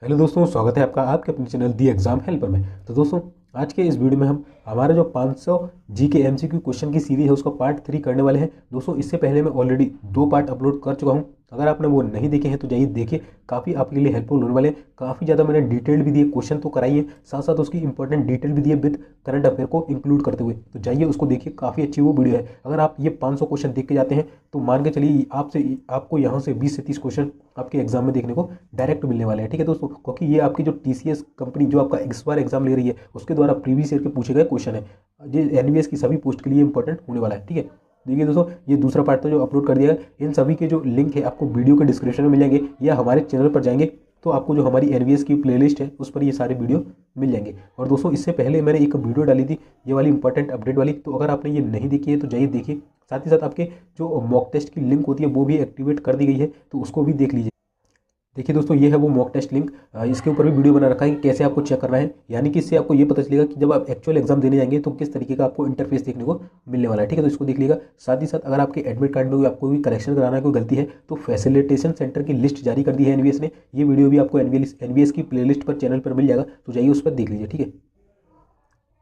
Hello दोस्तों, स्वागत है आपका आपके अपने चैनल दी एग्जाम हेल्पर में। तो दोस्तों, आज के इस वीडियो में हम हमारा जो 500 जी के एमसीक्यू क्वेश्चन की सीरीज है उसका पार्ट 3 करने वाले हैं। दोस्तों, इससे पहले मैं ऑलरेडी 2 पार्ट अपलोड कर चुका हूं। अगर आपने वो नहीं देखे हैं तो जाइए देखिए, काफ़ी आपके लिए हेल्पफुल होने वाले हैं। काफ़ी ज़्यादा मैंने डिटेल भी दिए, क्वेश्चन तो कराई है, साथ साथ उसकी इंपॉर्टेंट डिटेल भी दिए विद करंट अफेयर को इंक्लूड करते हुए। तो जाइए उसको देखिए, काफ़ी अच्छी वो वीडियो है। अगर आप ये 500 क्वेश्चन देख के जाते हैं तो मान के चलिए आपको यहाँ से 20 से 30 क्वेश्चन आपके एग्जाम में देखने को डायरेक्ट मिलने वाले हैं। ठीक है दोस्तों, क्योंकि ये आपकी जो टीसीएस कंपनी जो आपका इस बार एग्जाम ले रही है उसके द्वारा प्रीवियस ईयर के पूछे गए क्वेश्चन है। ये एनवीएस की सभी पोस्ट के लिए इंपॉर्टेंट होने वाला है। ठीक है, देखिए दोस्तों, ये दूसरा पार्ट तो जो अपलोड कर दिया है, इन सभी के जो लिंक है आपको वीडियो के डिस्क्रिप्शन में मिल जाएंगे, या हमारे चैनल पर जाएंगे तो आपको जो हमारी एनवीएस की प्लेलिस्ट है उस पर ये सारे वीडियो मिल जाएंगे। और दोस्तों, इससे पहले मैंने एक वीडियो डाली थी ये वाली इंपॉर्टेंट अपडेट वाली, तो अगर आपने ये नहीं देखी है तो जाइए देखिए। साथ ही साथ आपके जो मॉक टेस्ट की लिंक होती है वो भी एक्टिवेट कर दी गई है, तो उसको भी देख लीजिए। देखिए दोस्तों, ये है वो मॉक टेस्ट लिंक। इसके ऊपर भी वीडियो बना रखा है कि कैसे आपको चेक करना है, यानी कि इससे आपको ये पता चलेगा कि जब आप एक्चुअल एग्जाम देने जाएंगे तो किस तरीके का आपको इंटरफेस देखने को मिलने वाला है। ठीक है, तो इसको देख लीजिएगा। साथ ही साथ अगर आपके एडमिट कार्ड में कोई आपको भी करेक्शन कराना है, कोई गलती है, तो फैसिलिटेशन सेंटर की लिस्ट जारी कर दी है एनवीएस ने। ये वीडियो भी आपको एनवीएस की प्लेलिस्ट पर चैनल पर मिल जाएगा, तो जाइए उस पर देख लीजिए। ठीक है,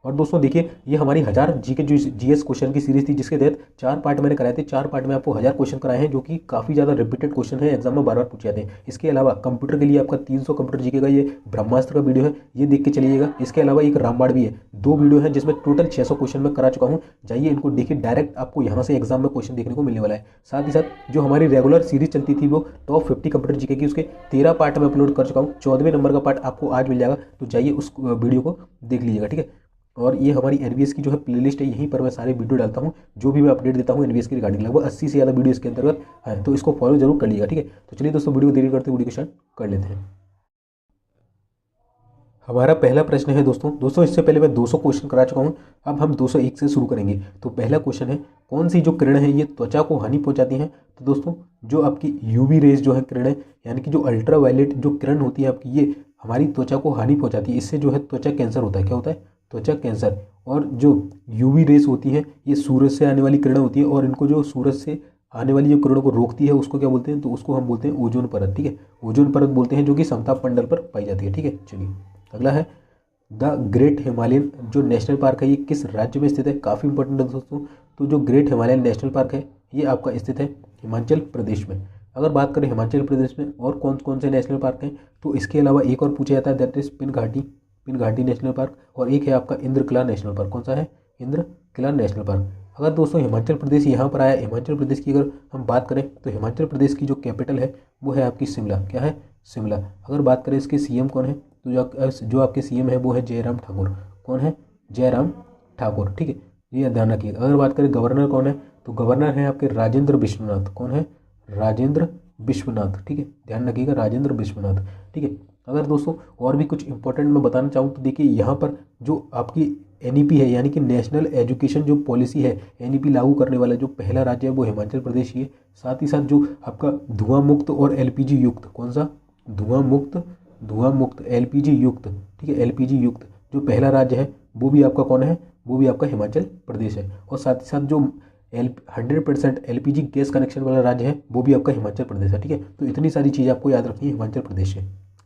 और दोस्तों देखिए, ये हमारी 1000 जी के जो जीएस क्वेश्चन की सीरीज थी, जिसके तहत 4 पार्ट मैंने कराए थे। 4 पार्ट में आपको 1000 क्वेश्चन कराए हैं, जो कि काफ़ी ज़्यादा रिपीटेड क्वेश्चन है, एग्जाम में बार बार पूछे जाते हैं। इसके अलावा कंप्यूटर के लिए आपका 300 कंप्यूटर जीके का ये ब्रह्मास्त्र का वीडियो है, ये देख के चलिएगा। इसके अलावा एक रामबाण भी है, 2 वीडियो है जिसमें टोटल 600 क्वेश्चन मैं करा चुका हूँ। जाइए इनको देखिए, डायरेक्ट आपको यहाँ से एग्जाम में क्वेश्चन देखने को मिलने वाला है। साथ ही साथ जो हमारी रेगुलर सीरीज चलती थी वो टॉप 50 कंप्यूटर जीके की, उसके 13 पार्ट में अपलोड कर चुका हूँ। 14वें नंबर का पार्ट आपको आज मिल जाएगा, तो जाइए उस वीडियो को देख लीजिएगा। ठीक है, और ये हमारी एनवीएस की जो है प्लेलिस्ट है, यहीं पर मैं सारे वीडियो डालता हूँ, जो भी मैं अपडेट देता हूँ एनवीएस की रिगार्डिंग। लगभग 80 से ज़्यादा वीडियो इसके अंतर्गत है, तो इसको फॉलो जरूर कर लीजिएगा। ठीक है, तो चलिए दोस्तों, वीडियो को देरी करते वीडियो को स्टार्ट कर लेते हैं। हमारा पहला प्रश्न है दोस्तों, इससे पहले मैं 200 क्वेश्चन करा चुका हूँ, अब हम 201 से शुरू करेंगे। तो पहला क्वेश्चन है, कौन सी जो किरण है ये त्वचा को हानि पहुंचाती हैं? तो दोस्तों, जो आपकी यूवी रेज जो है किरणें, यानी कि जो अल्ट्रा वायलेट जो किरण होती है आपकी, ये हमारी त्वचा को हानि पहुंचाती है। इससे जो है त्वचा कैंसर होता है। क्या होता है? त्वचा कैंसर। और जो यूवी रेस होती है ये सूरज से आने वाली किरणें होती है, और इनको जो सूरज से आने वाली जो किरणों को रोकती है उसको क्या बोलते हैं? तो उसको हम बोलते हैं ओजोन परत। ठीक है, ओजोन परत बोलते हैं, जो कि समताप मंडल पर पाई जाती है। ठीक है, चलिए अगला है, द ग्रेट हिमालयन जो नेशनल पार्क है ये किस राज्य में स्थित है? काफ़ी इंपॉर्टेंट है दोस्तों। तो जो ग्रेट हिमालयन नेशनल पार्क है ये आपका स्थित है हिमाचल प्रदेश में। अगर बात करें हिमाचल प्रदेश में और कौन कौन से नेशनल पार्क हैं, तो इसके अलावा एक और पूछा जाता है, दैट इज पिन घाटी नेशनल पार्क, और एक है आपका इंद्रकिला नेशनल पार्क। कौन सा है? Indrakila national park. अगर दोस्तों हिमाचल प्रदेश यहाँ पर आया, हिमाचल प्रदेश की अगर हम बात करें तो हिमाचल प्रदेश की जो कैपिटल है वो है आपकी शिमला। क्या है? शिमला। अगर बात करें इसके सीएम कौन है, तो जो आपके सीएम है वो है जयराम ठाकुर। कौन है? जयराम ठाकुर। ठीक है, ये ध्यान रखिएगा। अगर बात करें गवर्नर कौन है, तो गवर्नर है आपके राजेंद्र विश्वनाथ। कौन है? राजेंद्र विश्वनाथ। ठीक है, ध्यान रखिएगा, राजेंद्र विश्वनाथ। ठीक है, अगर दोस्तों और भी कुछ इंपॉर्टेंट मैं बताना चाहूँ तो देखिए, यहाँ पर जो आपकी एनईपी है, यानी कि नेशनल एजुकेशन जो पॉलिसी है, एनईपी लागू करने वाला जो पहला राज्य है वो हिमाचल प्रदेश ही है। साथ ही साथ जो आपका धुआं मुक्त और एलपीजी युक्त, कौन सा? धुआं मुक्त एलपीजी युक्त। ठीक है, एलपीजी युक्त जो पहला राज्य है वो भी आपका कौन है? वो भी आपका हिमाचल प्रदेश है। और साथ ही साथ जो 100% एलपीजी गैस कनेक्शन वाला राज्य है वो भी आपका हिमाचल प्रदेश है। ठीक है, तो इतनी सारी चीज़ें आपको याद रखनी है हिमाचल प्रदेश से।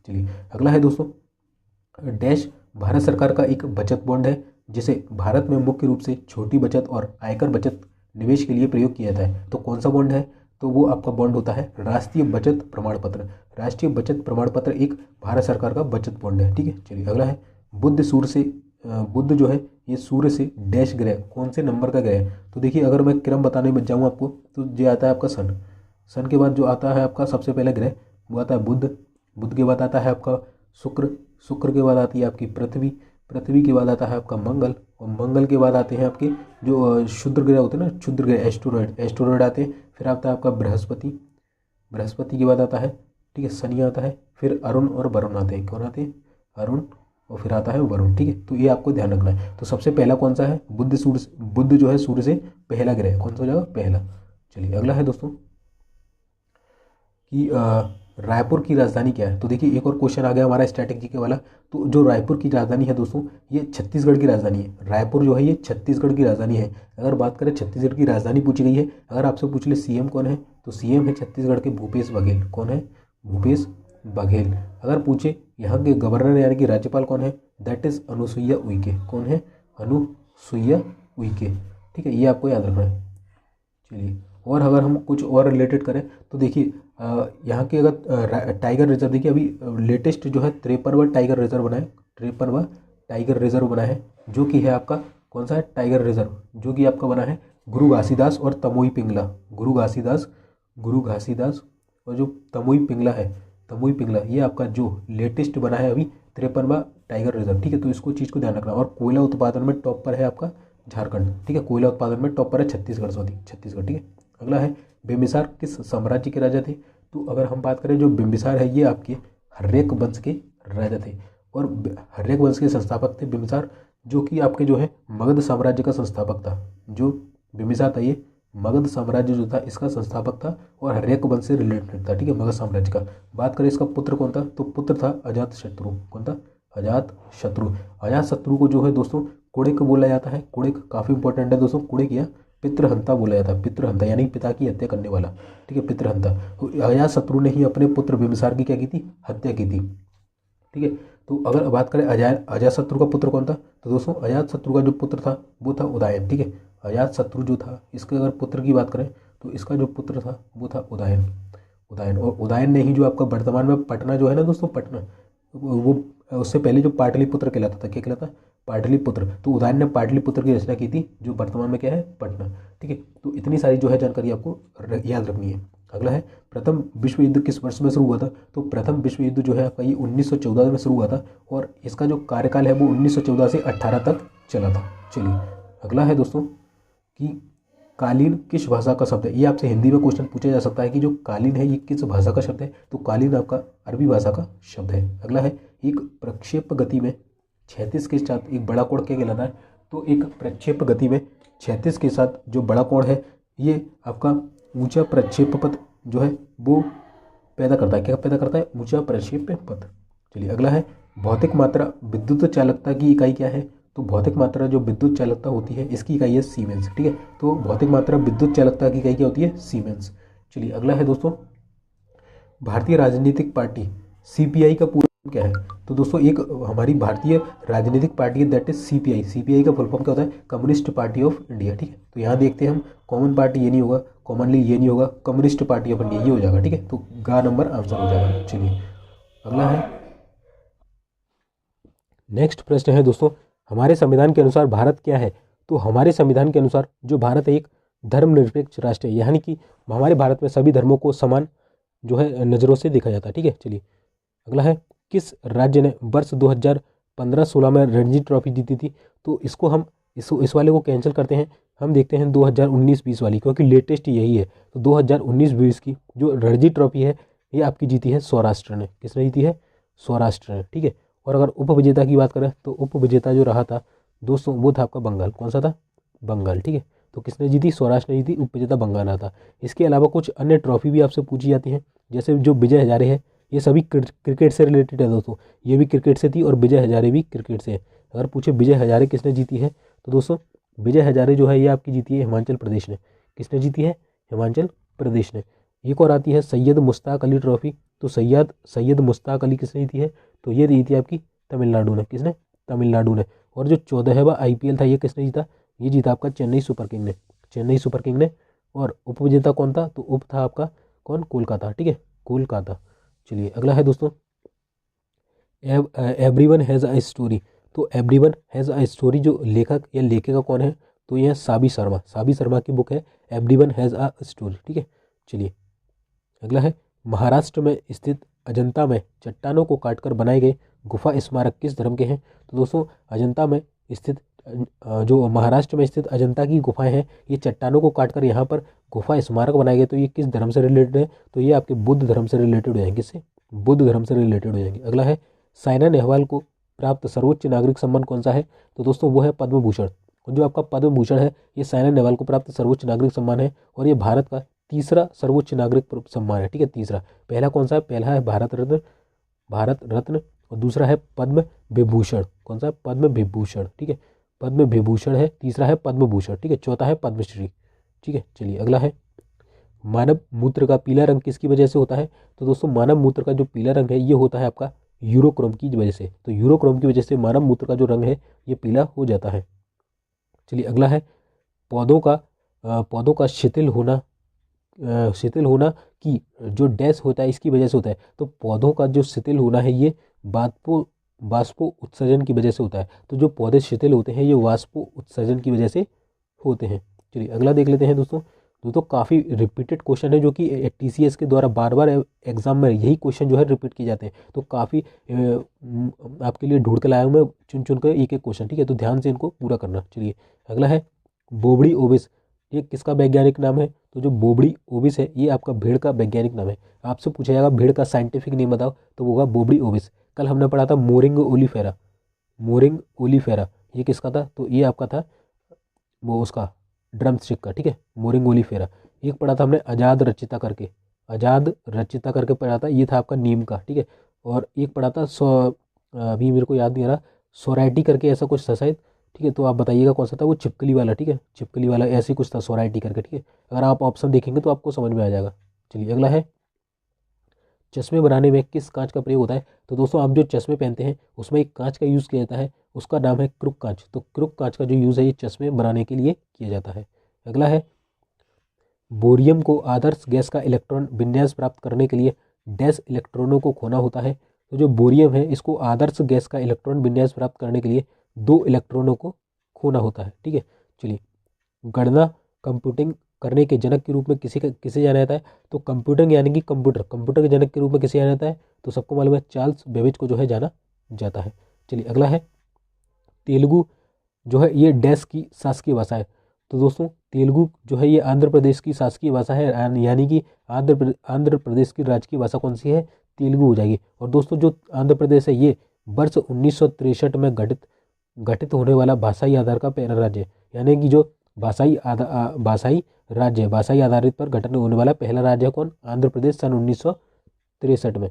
चलिए अगला है दोस्तों, डैश भारत सरकार का एक बचत बॉन्ड है जिसे भारत में मुख्य रूप से छोटी बचत और आयकर बचत निवेश के लिए प्रयोग किया जाता है। तो कौन सा बॉन्ड है? तो वो आपका बॉन्ड होता है राष्ट्रीय बचत प्रमाण पत्र। राष्ट्रीय बचत प्रमाण पत्र एक भारत सरकार का बचत बॉन्ड है। ठीक है, चलिए अगला है, बुद्ध जो है ये सूर्य से डैश ग्रह, कौन से नंबर का ग्रह है? तो देखिए, अगर मैं क्रम बताने में जाऊँ आपको तो ये आता है आपका सन। सन के बाद जो आता है आपका सबसे पहला ग्रह वो आता है बुध के बाद आता है आपका शुक्र के बाद आती है आपकी पृथ्वी के बाद आता है आपका मंगल, और मंगल के बाद आते हैं आपके जो क्षुद्र ग्रह होते हैं ना, क्षुद्र ग्रह एस्टेरॉयड आते हैं। फिर आता है आपका बृहस्पति के बाद आता है, ठीक है, शनि आता है। फिर अरुण और वरुण आते हैं। कौन आते हैं? अरुण, और फिर आता है वरुण। ठीक है, तो ये आपको ध्यान रखना है। तो सबसे पहला कौन सा है? बुध जो है सूर्य से पहला ग्रह, कौन सा हो जाएगा? पहला। चलिए अगला है दोस्तों कि रायपुर की राजधानी क्या है? तो देखिए, एक और क्वेश्चन आ गया हमारा स्ट्रैटेजी के वाला। तो जो रायपुर की राजधानी है दोस्तों, ये छत्तीसगढ़ की राजधानी है। रायपुर जो है ये छत्तीसगढ़ की राजधानी है। अगर बात करें छत्तीसगढ़ की राजधानी पूछी गई है, अगर आपसे पूछ ले सीएम कौन है, तो सीएम है छत्तीसगढ़ के भूपेश बघेल। कौन है? भूपेश बघेल। अगर पूछे यहाँ के गवर्नर यानी कि राज्यपाल कौन है, दैट इज अनुसुईया उइके। कौन है, अनुसुईया उइके। ठीक है, ये आपको याद रखना है। चलिए, और अगर हम कुछ और रिलेटेड करें तो देखिए यहाँ के अगर टाइगर रिजर्व, देखिए अभी लेटेस्ट जो है 53वां टाइगर रिजर्व बना है, 53वां टाइगर रिजर्व बना है, जो कि है आपका कौन सा है, टाइगर रिजर्व, जो कि आपका बना है गुरु घासीदास और तमोई पिंगला। गुरु घासीदास और जो तमोई पिंगला है, तमोई पिंगला, ये आपका जो लेटेस्ट बना है अभी 53वां टाइगर रिजर्व। ठीक है, तो इसको चीज़ को ध्यान रखना। और कोयला उत्पादन में टॉप पर है आपका झारखंड। ठीक है, कोयला उत्पादन में टॉप पर है छत्तीसगढ़, छत्तीसगढ़। ठीक है, अगला है बिम्बिसार किस साम्राज्य के राजा थे। तो अगर हम बात करें जो बिम्बिसार है, ये आपके हर्यक वंश के राजा थे और हर्यक वंश के संस्थापक थे बिम्बिसार, जो कि आपके जो है मगध साम्राज्य का संस्थापक था। जो बिम्बिसार था ये मगध साम्राज्य जो था इसका संस्थापक था और हर्यक वंश से रिलेटेड था। ठीक है, मगध साम्राज्य का। बात करें इसका पुत्र कौन था, तो पुत्र था अजात शत्रु। कौन था, अजात शत्रु। अजात शत्रु को जो है दोस्तों कुड़िक बोला जाता है। कुड़िक काफ़ी इंपॉर्टेंट है दोस्तों। कुड़िक या पितृहंता बोला जाता है, पितृहंता यानी पिता की हत्या करने वाला। ठीक है, पितृहंता। तो अजात शत्रु ने ही अपने पुत्र बिम्बिसार की क्या की थी, हत्या की थी। ठीक है, तो अगर बात करें अजात शत्रु का पुत्र कौन था, तो दोस्तों अजात शत्रु का जो पुत्र था वो था उदयन। ठीक है, अजात शत्रु जो था इसके अगर पुत्र की बात करें तो इसका जो पुत्र था वो था उदयन। और उदयन ने ही जो आपका वर्तमान में पटना जो है ना दोस्तों, पटना, वो उससे पहले जो पाटलिपुत्र कहलाता था, क्या कहलाता, पाटलिपुत्र। तो उदयन ने पाटलिपुत्र की रचना की थी, जो वर्तमान में क्या है, पटना। ठीक है, तो इतनी सारी जो है जानकारी आपको याद रखनी है। अगला है प्रथम विश्व युद्ध किस वर्ष में शुरू हुआ था। तो प्रथम विश्व युद्ध जो है आपका ये 1914 में शुरू हुआ था और इसका जो कार्यकाल है वो 1914 से 18 तक चला था। चलिए, अगला है दोस्तों कि कालीन किस भाषा का शब्द है। ये आपसे हिंदी में क्वेश्चन पूछा जा सकता है कि जो कालीन है ये किस भाषा का शब्द है। तो कालीन आपका अरबी भाषा का शब्द है। अगला है एक प्रक्षेप गति में 36 के साथ एक बड़ा कोण क्या कहलाता है। तो एक प्रक्षेप गति में 36 के साथ जो बड़ा कोण है ये आपका ऊंचा प्रक्षेप पथ जो है वो पैदा करता है। क्या पैदा करता है, ऊंचा प्रक्षेप पथ। चलिए, अगला है भौतिक मात्रा विद्युत चालकता की इकाई क्या है। तो भौतिक मात्रा जो विद्युत चालकता होती है इसकी इकाई है सीमेंस। ठीक है, तो भौतिक मात्रा विद्युत चालकता की इकाई क्या होती है, सीमेंस। चलिए, अगला है दोस्तों भारतीय राजनीतिक पार्टी सीपीआई का पूरा नाम क्या है। तो दोस्तों एक हमारी भारतीय राजनीतिक पार्टी है दैट इज सीपीआई। सीपीआई का फुल फॉर्म क्या होता है, कम्युनिस्ट पार्टी ऑफ इंडिया। ठीक है, तो यहाँ देखते हैं हम कॉमन पार्टी ये नहीं होगा, कॉमनली ये नहीं होगा, कम्युनिस्ट पार्टी ऑफ इंडिया ये हो जाएगा। ठीक है, तो गा नंबर आंसर हो जाएगा। चलिए, अगला है नेक्स्ट प्रश्न है दोस्तों हमारे संविधान के अनुसार भारत क्या है। तो हमारे संविधान के अनुसार जो भारत एक धर्मनिरपेक्ष राष्ट्र है, यानी कि हमारे भारत में सभी धर्मों को समान जो है नज़रों से देखा जाता है। ठीक है, चलिए, अगला है किस राज्य ने वर्ष 2015-16 में रणजी ट्रॉफी जीती थी। तो इसको हम इस वाले को कैंसिल करते हैं, हम देखते हैं 2019-20 वाली, क्योंकि लेटेस्ट यही है। तो 2019-20 की जो रणजी ट्रॉफी है ये आपकी जीती है सौराष्ट्र ने। किसने जीती है, सौराष्ट्र ने। ठीक है, और अगर उप विजेता की बात करें तो उप विजेता जो रहा था दोस्तों वो था आपका बंगाल। कौन सा था, बंगाल। ठीक है, तो किसने जीती, सौराष्ट्र ने जीती, उप विजेता बंगाल रहा था। इसके अलावा कुछ अन्य ट्रॉफी भी आपसे पूछी जाती हैं, जैसे जो विजय हजारे है ये सभी क्रिकेट से रिलेटेड है दोस्तों। ये भी क्रिकेट से थी और विजय हजारे भी क्रिकेट से है। अगर पूछे विजय हजारे किसने जीती है तो दोस्तों विजय हजारे जो है ये आपकी जीती है हिमाचल प्रदेश ने। किसने जीती है, हिमाचल प्रदेश ने। एक और आती है सैयद मुश्ताक अली ट्रॉफी। तो सैयद मुश्ताक अली किसने जीती है, तो ये जीती आपकी तमिलनाडु ने। किसने, तमिलनाडु ने। और जो 14वां IPL था ये किसने जीता, ये जीता आपका चेन्नई सुपर किंग ने। चेन्नई सुपर किंग ने। और उप विजेता कौन था, तो उप था आपका कौन, कोलकाता। ठीक है, कोलकाता। चलिए, अगला है दोस्तों एवरीवन हैज़ अ स्टोरी। तो एवरीवन हैज़ अ स्टोरी जो लेखक या लेखिका कौन है, तो यह साबी शर्मा। साबी शर्मा की बुक है एवरीवन हैज़ अ स्टोरी। ठीक है, चलिए, अगला है महाराष्ट्र में स्थित अजंता में चट्टानों को काटकर बनाए गए गुफा स्मारक किस धर्म के हैं। तो दोस्तों अजंता में स्थित जो महाराष्ट्र में स्थित अजंता की गुफाएं हैं ये चट्टानों को काटकर यहाँ पर गुफा स्मारक बनाए गए। तो ये किस धर्म से रिलेटेड है, तो ये आपके बुद्ध धर्म से रिलेटेड हो जाएंगे। किससे, बुद्ध धर्म से रिलेटेड हो जाएंगे। अगला है साइना नेहवाल को प्राप्त सर्वोच्च नागरिक सम्मान कौन सा है। तो दोस्तों वो है पद्म भूषण। जो आपका पद्म भूषण है ये साइना नेहवाल को प्राप्त सर्वोच्च नागरिक सम्मान है और ये भारत का तीसरा सर्वोच्च नागरिक सम्मान है। ठीक है, तीसरा। पहला कौन सा है, पहला है भारत रत्न और दूसरा है पद्म विभूषण। कौन सा है, पद्म विभूषण। ठीक है, पद्म विभूषण है, तीसरा है पद्म भूषण। ठीक है, चौथा है पद्मश्री। ठीक है, चलिए, अगला है मानव मूत्र का पीला रंग किसकी वजह से होता है? तो दोस्तों मानव मूत्र का जो पीला रंग है ये होता है आपका यूरोक्रोम की वजह से। तो यूरोक्रोम की वजह से मानव मूत्र का जो रंग है ये पीला हो जाता है। चलिए अगला है पौधों का शिथिल होना की जो डैश होता है इसकी वजह से होता है। तो पौधों का जो शिथिल होना है ये वाष्पो उत्सर्जन की वजह से होता है। तो जो पौधे शिथिल होते हैं ये वाष्पो उत्सर्जन की वजह से होते हैं। चलिए अगला देख लेते हैं दोस्तों काफ़ी रिपीटेड क्वेश्चन है जो कि TCS के द्वारा बार बार एग्जाम में यही क्वेश्चन जो है रिपीट किए जाते हैं। तो काफ़ी आपके लिए ढूंढ के लाया हूँ मैं चुन कर एक एक क्वेश्चन, ठीक है, तो ध्यान से इनको पूरा करना। चलिए अगला है बोबड़ी ओबिस, ये किसका वैज्ञानिक नाम है? तो जो बोबड़ी ओबिस है ये आपका भेड़ का वैज्ञानिक नाम है। आपसे पूछा जाएगा भेड़ का साइंटिफिक नेम बताओ, तो वो होगा बोबड़ी ओबिस। कल हमने पढ़ा था मोरिंग ओलीफेरा, ये किसका था? तो ये आपका था वो उसका ड्रम स्टिक का, ठीक है, मोरिंग ओलीफेरा। एक पढ़ा था हमने आज़ाद रचिता करके पढ़ा था, ये था आपका नीम का, ठीक है। और एक पढ़ा था अभी मेरे को याद नहीं आ रहा, सोराइटी करके ऐसा कुछ था शायद, ठीक है, तो आप बताइएगा कौन सा था वो, छिपकली वाला, ठीक है, छिपकली वाला ऐसे कुछ था सोराइटी करके, ठीक है। अगर आप ऑप्शन देखेंगे तो आपको समझ में आ जाएगा। चलिए अगला है चश्मे बनाने में किस कांच का प्रयोग होता है? तो दोस्तों आप जो चश्मे पहनते हैं उसमें एक कांच का यूज़ किया जाता है, उसका नाम है क्रुक कांच। तो क्रुक कांच का जो यूज़ है ये चश्मे बनाने के लिए किया जाता है। अगला है बोरियम को आदर्श गैस का इलेक्ट्रॉन विन्यास प्राप्त करने के लिए डैश इलेक्ट्रॉनों को खोना होता है। तो जो बोरियम है इसको आदर्श गैस का इलेक्ट्रॉन विन्यास प्राप्त करने के लिए 2 इलेक्ट्रॉनों को खोना होता है, ठीक है। चलिए गणना कंप्यूटिंग करने के जनक के रूप में किसे जाना जाता है? तो कंप्यूटिंग यानी कि कंप्यूटर के जनक के रूप में किसे जाना जाता है? तो सबको मालूम है चार्ल्स बेबेज को जो है जाना जाता है। चलिए अगला है तेलुगु जो है ये डैश की शासकीय भाषा है। तो दोस्तों तेलुगु जो है ये आंध्र प्रदेश की शासकीय भाषा है, यानी कि आंध्र प्रदेश की राज्य भाषा कौन सी है? तेलुगु हो जाएगी। और दोस्तों जो आंध्र प्रदेश है ये वर्ष 1963 में गठित होने वाला भाषाई आधार का पहला राज्य है, यानी कि जो भाषाई राज्य है, भाषाई आधारित पर गठन होने वाला पहला राज्य है कौन? आंध्र प्रदेश, सन 1963 में।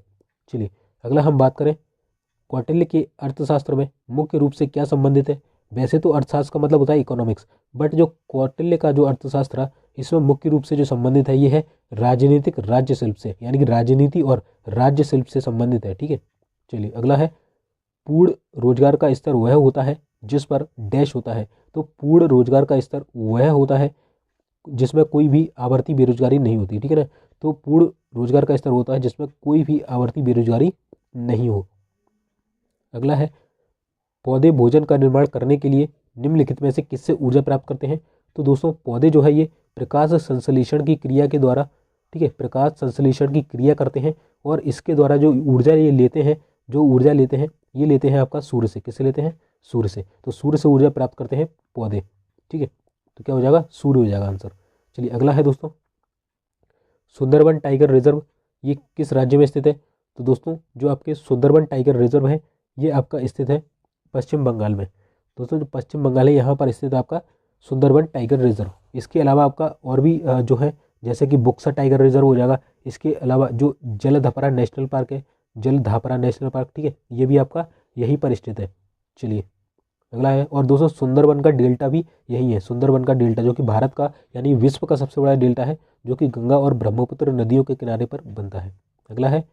चलिए अगला हम बात करें कौटिल्य के अर्थशास्त्र में मुख्य रूप से क्या संबंधित है? वैसे तो अर्थशास्त्र का मतलब होता है इकोनॉमिक्स, बट जो कौटिल्य का जो अर्थशास्त्र है इसमें मुख्य रूप से जो संबंधित है ये है राजनीतिक राज्य शिल्प से, यानी कि राजनीति और राज्य शिल्प से संबंधित है, ठीक है। चलिए अगला है पूर्ण रोजगार का स्तर वह होता है जिस पर डैश होता है। तो पूर्ण रोजगार का स्तर वह होता है जिसमें कोई भी आवर्ती बेरोजगारी नहीं होती, ठीक है ना। तो पूर्ण रोजगार का स्तर होता है जिसमें कोई भी आवर्ती बेरोजगारी नहीं हो। अगला है पौधे भोजन का निर्माण करने के लिए निम्नलिखित में से किससे ऊर्जा प्राप्त करते हैं? तो दोस्तों पौधे जो है ये प्रकाश संश्लेषण की क्रिया के द्वारा, ठीक है, प्रकाश संश्लेषण की क्रिया करते हैं और इसके द्वारा जो ऊर्जा ये लेते हैं ये लेते हैं आपका सूर्य से। किससे लेते हैं? सूर्य से। तो सूर्य से ऊर्जा प्राप्त करते हैं पौधे, ठीक है, तो क्या हो जाएगा? सूर्य हो जाएगा आंसर। चलिए अगला है दोस्तों सुंदरबन टाइगर रिजर्व, ये किस राज्य में स्थित है? तो दोस्तों जो आपके सुंदरबन टाइगर रिजर्व है ये आपका स्थित है पश्चिम बंगाल में। दोस्तों जो पश्चिम बंगाल है यहाँ पर स्थित आपका सुंदरबन टाइगर रिजर्व। इसके अलावा आपका और भी जो है जैसे कि बुक्सा टाइगर रिजर्व हो जाएगा। इसके अलावा जो जलधापरा नेशनल पार्क है, जलधापरा नेशनल पार्क, ठीक है, ये भी आपका यहीं पर स्थित है। चलिए अगला है, और दोस्तों सुंदरबन का डेल्टा भी यही है, सुंदरबन का डेल्टा जो कि भारत का यानी विश्व का सबसे बड़ा डेल्टा है, जो कि गंगा और ब्रह्मपुत्र नदियों के किनारे पर बनता है। अगला है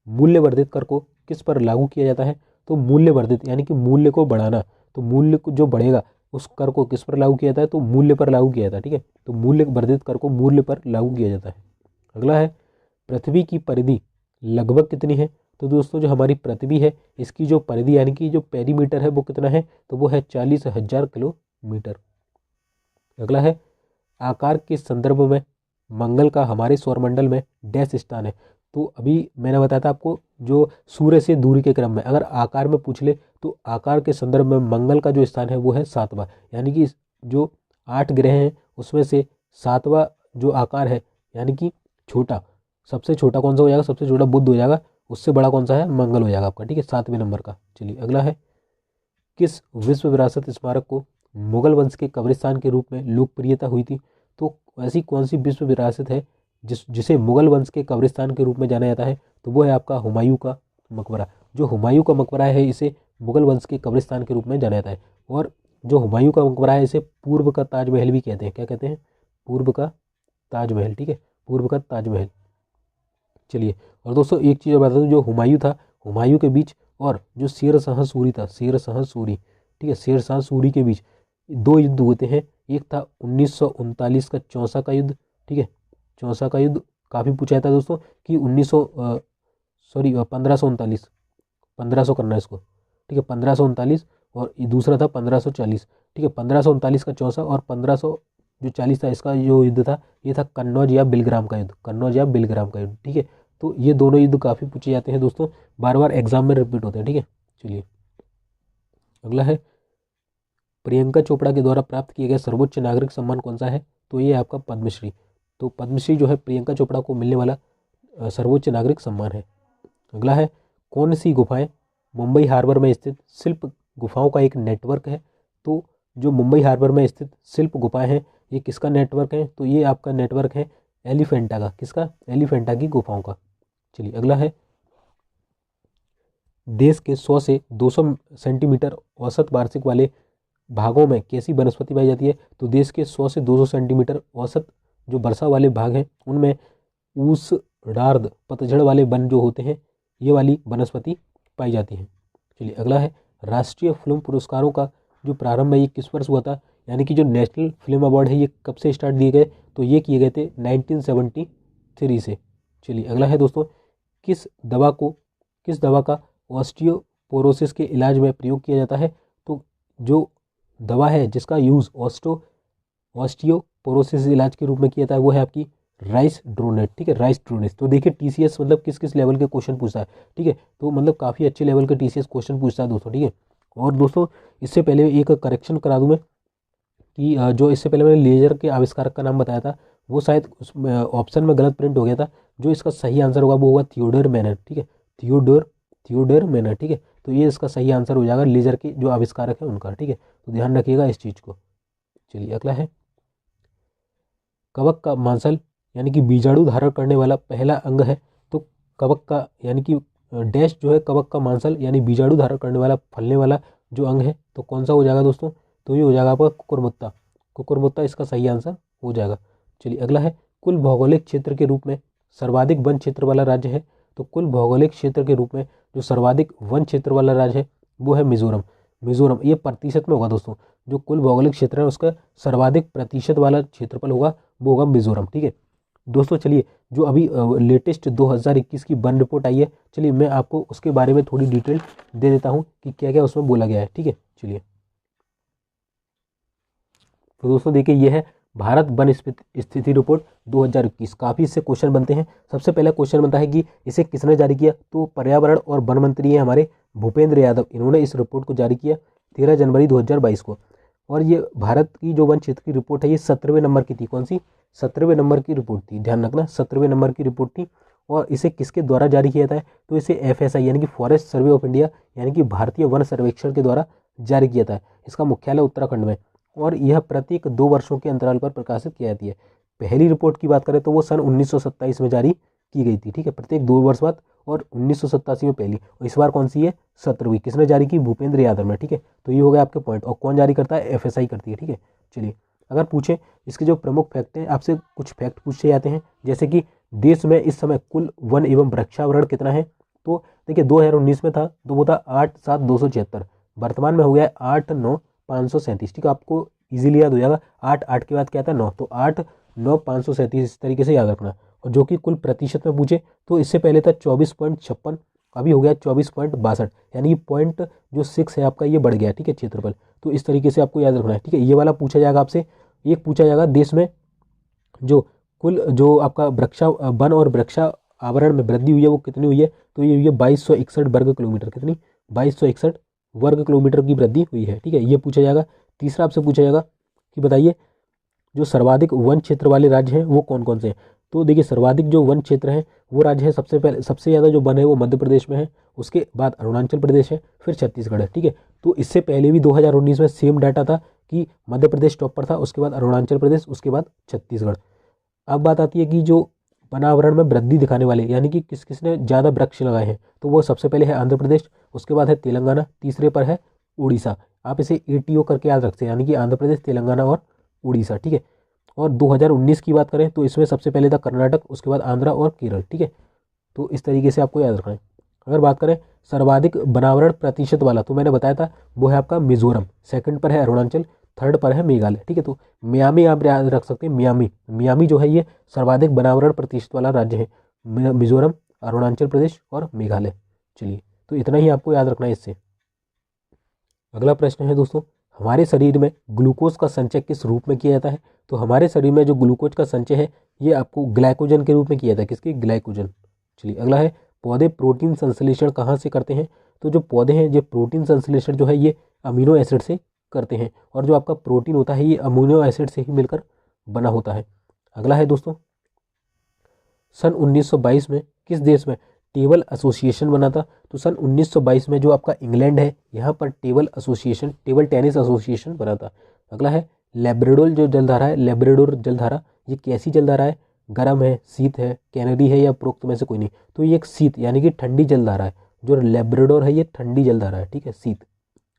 मूल्य वर्धित कर को किस पर लागू किया जाता है? तो मूल्य वर्धित यानी कि मूल्य को बढ़ाना, तो मूल्य को जो बढ़ेगा उस कर को किस पर लागू किया जाता है? तो मूल्य पर लागू किया जाता है, ठीक है, तो मूल्य वर्धित कर को मूल्य पर लागू किया जाता है। अगला है पृथ्वी की परिधि लगभग कितनी है? तो दोस्तों जो हमारी पृथ्वी है इसकी जो परिधि यानी कि जो पेरीमीटर है वो कितना है? तो वो है 40,000 किलोमीटर। अगला है आकार के संदर्भ में मंगल का हमारे सौरमंडल में डैश स्थान है। तो अभी मैंने बताया था आपको जो सूर्य से दूरी के क्रम में अगर आकार में पूछ ले तो आकार के संदर्भ में मंगल का जो स्थान है वो है 7वां, यानी कि जो 8 ग्रह हैं उसमें से 7वां जो आकार है यानी कि छोटा, सबसे छोटा कौन सा हो जाएगा? सबसे छोटा बुध हो जाएगा, उससे बड़ा कौन सा है? मंगल हो जाएगा आपका, ठीक है, 7वें नंबर का। चलिए अगला है किस विश्व विरासत स्मारक को मुगल वंश के कब्रिस्तान के रूप में लोकप्रियता हुई थी? तो ऐसी कौन सी विश्व विरासत है जिसे मुगल वंश के कब्रिस्तान के रूप में जाना जाता है? तो वो है आपका हुमायूं का मकबरा। जो हुमायूं का मकबरा है इसे मुगल वंश के कब्रिस्तान के रूप में जाना जाता है। और जो हुमायूं का मकबरा है इसे पूर्व का ताजमहल भी कहते हैं। क्या कहते हैं? पूर्व का ताजमहल, ठीक है, पूर्व का ताजमहल। चलिए, और दोस्तों एक चीज़ और बता दूँ, जो हुमायूं था, हुमायूं के बीच और जो शेर शाह सूरी था, शेर शाह सूरी, ठीक है, शेर शाह सूरी के बीच दो युद्ध होते हैं। एक था 1939 का चौसा का युद्ध, ठीक है, चौसा का युद्ध काफ़ी पूछा जाता है दोस्तों कि 1539, 1500 करना है इसको, ठीक है, 1539, और दूसरा था 1540, ठीक है, 1539 का चौसा और 1540 था इसका जो युद्ध था, ये था कन्नौज या बिलग्राम का युद्ध, कन्नौज या बिलग्राम का युद्ध, ठीक है। तो ये दोनों युद्ध काफ़ी पूछे जाते हैं दोस्तों, बार बार एग्जाम में रिपीट होते हैं, ठीक है। चलिए, अगला है, प्रियंका चोपड़ा के द्वारा प्राप्त किया गया सर्वोच्च नागरिक सम्मान कौन सा है? तो ये आपका पद्मश्री। तो पद्मश्री जो है प्रियंका चोपड़ा को मिलने वाला सर्वोच्च नागरिक सम्मान है। अगला है, कौन सी गुफाएं मुंबई हार्बर में स्थित शिल्प गुफाओं का एक नेटवर्क है? तो जो मुंबई हार्बर में स्थित शिल्प गुफाएं हैं, ये किसका नेटवर्क है? तो ये आपका नेटवर्क है एलिफेंटा का। किसका? एलिफेंटा की गुफाओं का। चलिए, अगला है, देश के 100 से 200 सेंटीमीटर औसत वार्षिक वाले भागों में कैसी वनस्पति पाई जाती है? तो देश के 100 से 200 सेंटीमीटर औसत जो वर्षा वाले भाग हैं, उनमें ऊसडार्द पतझड़ वाले वन जो होते हैं, ये वाली वनस्पति पाई जाती है। चलिए, अगला है, राष्ट्रीय फिल्म पुरस्कारों का जो प्रारंभ है ये किस वर्ष हुआ था? यानी कि जो नेशनल फिल्म अवार्ड है ये कब से स्टार्ट दिए गए? तो ये किए गए थे 1973 से। चलिए, अगला है दोस्तों, किस दवा का ऑस्टियोपोरोसिस के इलाज में प्रयोग किया जाता है? तो जो दवा है जिसका यूज़ ऑस्टियोपोरोसिस इलाज के रूप में किया जाता है वो है आपकी राइसड्रोनेट, ठीक है, राइसड्रोनेट। तो देखिए टीसीएस मतलब किस किस लेवल के क्वेश्चन पूछता है, ठीक है, तो मतलब काफ़ी अच्छे लेवल के टीसीएस क्वेश्चन पूछता है दोस्तों, ठीक है। और दोस्तों इससे पहले एक करेक्शन करा दूं मैं कि जो इससे पहले मैंने लेजर के आविष्कारक का नाम बताया था वो शायद उस ऑप्शन में गलत प्रिंट हो गया था। जो इसका सही आंसर होगा वो होगा थियोडोर मैनर, ठीक है, थियोडोर मैनर, ठीक है। तो ये इसका सही आंसर हो जाएगा लेजर के जो आविष्कारक है उनका, ठीक है, तो ध्यान रखिएगा इस चीज़ को। चलिए, अगला है, कवक का मांसल यानी कि बीजाणु धारण करने वाला पहला अंग है। तो कवक का यानी कि डैश जो है कवक का मांसल यानी बीजाणु धारण करने वाला फलने वाला जो अंग है, तो कौन सा हो जाएगा दोस्तों? तो ये हो जाएगा आपका कुकुरमुत्ता, कुकुरमुत्ता इसका सही आंसर हो जाएगा। चलिए, अगला है, कुल भौगोलिक क्षेत्र के रूप में सर्वाधिक वन क्षेत्र वाला राज्य है। तो कुल भौगोलिक क्षेत्र के रूप में जो सर्वाधिक वन क्षेत्र वाला राज्य है वो है मिजोरम। मिजोरम ये प्रतिशत में होगा दोस्तों, जो कुल भौगोलिक क्षेत्र है उसका सर्वाधिक प्रतिशत वाला क्षेत्रफल होगा वो होगा मिजोरम, ठीक है दोस्तों। चलिए, जो अभी लेटेस्ट 2021 की वन रिपोर्ट आई है, चलिए मैं आपको उसके बारे में थोड़ी डिटेल दे देता हूँ कि क्या क्या उसमें बोला गया है, ठीक है। चलिए, तो दोस्तों देखिए ये है भारत वन स्थिति रिपोर्ट 2021। काफ़ी इससे क्वेश्चन बनते हैं। सबसे पहला क्वेश्चन बनता है कि इसे किसने जारी किया? तो पर्यावरण और वन मंत्री हैं हमारे भूपेंद्र यादव, इन्होंने इस रिपोर्ट को जारी किया 13 जनवरी 2022 को। और ये भारत की जो वन क्षेत्र की रिपोर्ट है ये 17वें नंबर की थी। कौन सी? 17वें नंबर की रिपोर्ट थी, ध्यान रखना 17वें नंबर की रिपोर्ट थी। और इसे किसके द्वारा जारी किया जाता है? तो इसे FSI यानी कि फॉरेस्ट सर्वे ऑफ इंडिया यानी कि भारतीय वन सर्वेक्षण के द्वारा जारी किया जाता है। इसका मुख्यालय उत्तराखंड में, और यह प्रत्येक 2 वर्षों के अंतराल पर प्रकाशित की जाती है। पहली रिपोर्ट की बात करें तो वो सन 1927 में जारी की गई थी, ठीक है, प्रत्येक 2 वर्ष बाद, और 1987 में पहली, और इस बार कौन सी है? 17वीं। किसने जारी की? भूपेंद्र यादव ने, ठीक है। तो ये हो गया आपके पॉइंट। और कौन जारी करता है? FSI करती है, ठीक है। चलिए, अगर पूछे इसके जो प्रमुख फैक्ट हैं, आपसे कुछ फैक्ट पूछे जाते हैं, जैसे कि देश में इस समय कुल वन एवं वृक्षावरण कितना है? तो देखिए 2019 में था तो वो था 8,7,276, वर्तमान में हो गया है 8,9,537, ठीक है। आपको इजीली याद हो जाएगा, 8 के बाद क्या आता है? 9, तो 8,9,537 इस तरीके से याद रखना। और जो कि कुल प्रतिशत में पूछे तो इससे पहले था 24.56, अभी हो गया 24.62, यानी पॉइंट जो 6 है आपका ये बढ़ गया, ठीक है, क्षेत्रफल। तो इस तरीके से आपको याद रखना है, ठीक है। ये वाला पूछा जाएगा आपसे। एक पूछा जाएगा देश में जो कुल जो आपका वन और वृक्षा आवरण में वृद्धि हुई है वो कितनी हुई है? तो ये हुई है 2261 वर्ग किलोमीटर। कितनी? 2261 वर्ग किलोमीटर की वृद्धि हुई है, ठीक है, ये पूछा जाएगा। तीसरा आपसे पूछा जाएगा कि बताइए जो सर्वाधिक वन क्षेत्र वाले राज्य हैं वो कौन कौन से हैं? तो देखिए सर्वाधिक जो वन क्षेत्र है वो राज्य है, सबसे ज़्यादा जो वन है वो मध्य प्रदेश में है, उसके बाद अरुणाचल प्रदेश है, फिर छत्तीसगढ़ है, ठीक है। तो इससे पहले भी 2019 में सेम डाटा था कि मध्य प्रदेश टॉप पर था, उसके बाद अरुणाचल प्रदेश, उसके बाद छत्तीसगढ़। अब बात आती है कि जो वनावरण में वृद्धि दिखाने वाले यानी कि किस किसने ज़्यादा वृक्ष लगाए हैं, तो वो सबसे पहले है आंध्र प्रदेश, उसके बाद है तेलंगाना, तीसरे पर है उड़ीसा। आप इसे ATO करके याद रखते हैं, यानी कि आंध्र प्रदेश, तेलंगाना और उड़ीसा, ठीक है। और 2019 की बात करें तो इसमें सबसे पहले था कर्नाटक, उसके बाद आंध्रा और केरल। ठीक है, तो इस तरीके से आपको याद रखना है। अगर बात करें सर्वाधिक बनावरण प्रतिशत वाला, तो मैंने बताया था वो है आपका मिजोरम, सेकंड पर है अरुणाचल, थर्ड पर है मेघालय। ठीक है, तो मियामी आप याद रख सकते हैं, मियामी मियामी जो है ये सर्वाधिक बनावरण प्रतिशत वाला राज्य है। मिजोरम, अरुणाचल प्रदेश और मेघालय। चलिए, तो इतना ही आपको याद रखना है इससे। अगला प्रश्न है दोस्तों, हमारे शरीर में ग्लूकोज का संचय किस रूप में किया जाता है? तो हमारे शरीर में जो ग्लूकोज का संचय है ये आपको ग्लाइकोजन के रूप में किया जाता है। किसकी? ग्लाइकोजन। चलिए, अगला है पौधे प्रोटीन संश्लेषण कहाँ से करते हैं? तो जो पौधे हैं ये प्रोटीन संश्लेषण जो है ये अमीनो एसिड से करते हैं, और जो आपका प्रोटीन होता है ये अमीनो एसिड से ही मिलकर बना होता है। अगला है दोस्तों, सन 1922 में किस देश में टेबल एसोसिएशन बना था? तो सन 1922 में जो आपका इंग्लैंड है यहाँ पर टेबल टेनिस एसोसिएशन बना था। अगला है लेब्राडोर जो जलधारा है, लेब्राडोर जलधारा ये कैसी जलधारा है? गर्म है, शीत है, कैनरी है या उपरोक्त में से कोई नहीं? तो ये एक शीत यानी कि ठंडी जलधारा है। जो लेब्राडोर है ये ठंडी जलधारा है। ठीक है, शीत।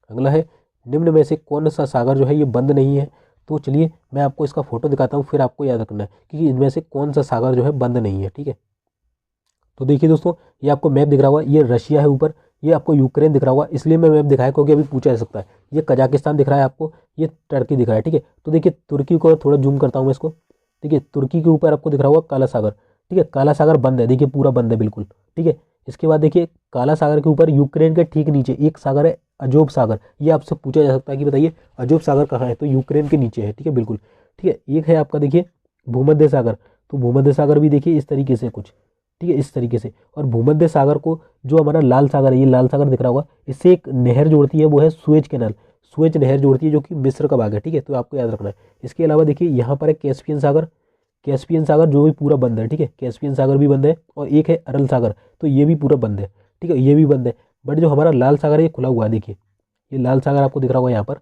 अगला है निम्न में से कौन सा सागर जो है ये बंद नहीं है? तो चलिए मैं आपको इसका फोटो दिखाता हूँ, फिर आपको याद रखना है कि इनमें से कौन सा सागर जो है बंद नहीं है। ठीक है, तो देखिए दोस्तों, ये आपको मैप दिख रहा होगा, ये रशिया है ऊपर, ये आपको यूक्रेन दिख रहा होगा, इसलिए मैं मैप दिखाया क्योंकि अभी पूछा जा सकता है। ये कजाकिस्तान दिख रहा है आपको, ये टर्की दिख रहा है। ठीक है, तो देखिए तुर्की को थोड़ा जूम करता हूँ मैं इसको। देखिए तुर्की के ऊपर आपको दिख रहा होगा काला सागर। ठीक है, काला सागर बंद है, देखिए पूरा बंद है बिल्कुल। ठीक है, इसके बाद देखिए काला सागर के ऊपर यूक्रेन के ठीक नीचे एक सागर है अजोब सागर। ये आपसे पूछा जा सकता है कि बताइए अजोब सागर कहाँ है? तो यूक्रेन के नीचे है। ठीक है, बिल्कुल। ठीक है, एक है आपका देखिए भूमध्य सागर, तो भूमध्य सागर भी देखिए इस तरीके से कुछ। ठीक है, इस तरीके से। और भूमध्य सागर को जो हमारा लाल सागर है, ये लाल सागर दिख रहा होगा, इससे एक नहर जोड़ती है, वो है सुएज कैनाल। सुएज नहर जोड़ती है जो कि मिस्र का भाग है। ठीक है, तो आपको याद रखना है। इसके अलावा देखिए यहाँ पर है कैस्पियन सागर, कैस्पियन सागर जो भी पूरा बंद है। ठीक है, कैस्पियन सागर भी बंद है। और एक है अरल सागर, तो ये भी पूरा बंद है। ठीक है, ये भी बंद है। बट जो हमारा लाल सागर है ये खुला हुआ है। देखिए ये लाल सागर आपको दिख रहा होगा यहाँ पर,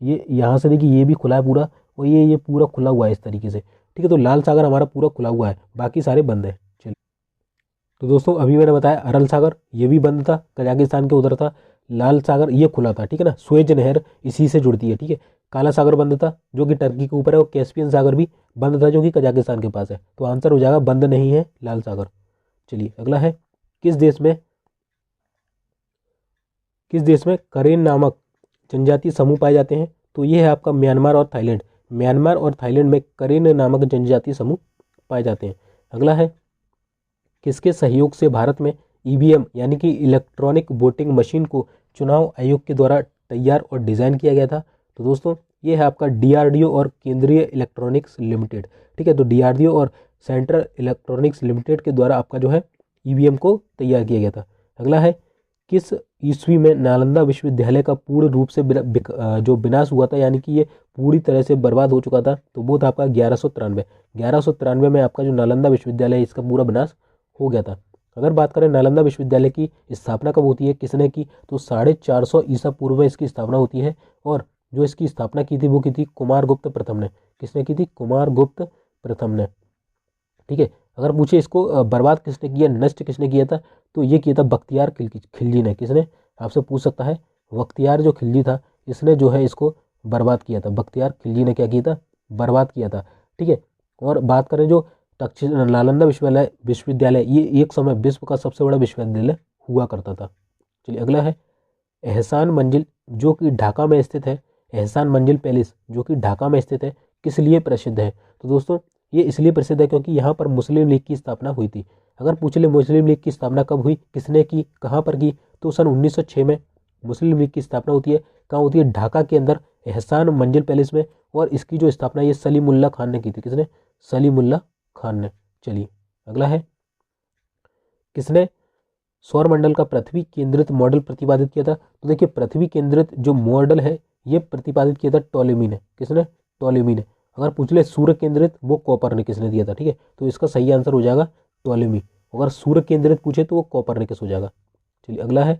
ये यहाँ से देखिए ये भी खुला है पूरा, और ये पूरा खुला हुआ है इस तरीके से। ठीक है, तो लाल सागर हमारा पूरा खुला हुआ है, बाकी सारे बंद है। तो दोस्तों अभी मैंने बताया अरल सागर ये भी बंद था, कजाकिस्तान के उधर था। लाल सागर ये खुला था। ठीक है ना, सुएज नहर इसी से जुड़ती है। ठीक है, काला सागर बंद था जो कि टर्की के ऊपर है, और कैस्पियन सागर भी बंद था जो कि कजाकिस्तान के पास है। तो आंसर हो जाएगा बंद नहीं है लाल सागर। चलिए, अगला है किस देश में करेन नामक जनजातीय समूह पाए जाते हैं? तो ये है आपका म्यांमार और थाईलैंड। म्यांमार और थाईलैंड में करेन नामक जनजातीय समूह पाए जाते हैं। अगला है किसके सहयोग से भारत में ईवीएम यानी कि इलेक्ट्रॉनिक वोटिंग मशीन को चुनाव आयोग के द्वारा तैयार और डिज़ाइन किया गया था? तो दोस्तों ये है आपका डीआरडीओ और केंद्रीय इलेक्ट्रॉनिक्स लिमिटेड। ठीक है, तो डीआरडीओ और सेंट्रल इलेक्ट्रॉनिक्स लिमिटेड के द्वारा आपका जो है ईवीएम को तैयार किया गया था। अगला है किस ईस्वी में नालंदा विश्वविद्यालय का पूर्ण रूप से जो विनाश हुआ था, यानी कि ये पूरी तरह से बर्बाद हो चुका था? तो वो था आपका 1193 में आपका जो नालंदा विश्वविद्यालय है इसका पूरा विनाश हो गया था। अगर बात करें नालंदा विश्वविद्यालय की स्थापना कब होती है, किसने की? तो 450 ईसा पूर्व में इसकी स्थापना होती है, और जो इसकी स्थापना की थी वो की थी कुमारगुप्त प्रथम ने। किसने की थी? कुमारगुप्त प्रथम ने। ठीक है, अगर पूछे इसको बर्बाद किसने किया, नष्ट किसने किया था, तो ये किया था बख्तियार खिलजी ने। किसने? आपसे पूछ सकता है। बख्तियार जो खिलजी था इसने जो है इसको बर्बाद किया था। बख्तियार खिलजी ने क्या किया था? बर्बाद किया था। ठीक है, और बात करें जो नालंदा विश्वविद्यालय ये एक समय विश्व का सबसे बड़ा विश्वविद्यालय हुआ करता था। चलिए, अगला है एहसान मंजिल जो कि ढाका में स्थित है, एहसान मंजिल पैलेस जो कि ढाका में स्थित है, किस लिए प्रसिद्ध है? तो दोस्तों ये इसलिए प्रसिद्ध है क्योंकि यहाँ पर मुस्लिम लीग की स्थापना हुई थी। अगर पूछ ले मुस्लिम लीग की स्थापना कब हुई, किसने की, कहाँ पर की, तो सन 1906 में मुस्लिम लीग की स्थापना होती है। कहाँ होती है? ढाका के अंदर एहसान मंजिल पैलेस में। और इसकी जो स्थापना ये सलीमुल्लाह खान ने की थी। किसने? सलीमुल्लाह खान ने। चलिए, अगला है किसने सौर मंडल का पृथ्वी केंद्रित मॉडल प्रतिपादित किया था? तो देखिए पृथ्वी केंद्रित जो मॉडल है ये प्रतिपादित किया था टॉलेमी ने। किसने? टॉलेमी ने। अगर पूछ ले सूर्य केंद्रित, वो कोपरनिकस ने दिया था। ठीक है, तो इसका सही आंसर हो जाएगा टॉलेमी। अगर सूर्य केंद्रित पूछे तो वो कोपरनिकस हो जाएगा। चलिए, अगला है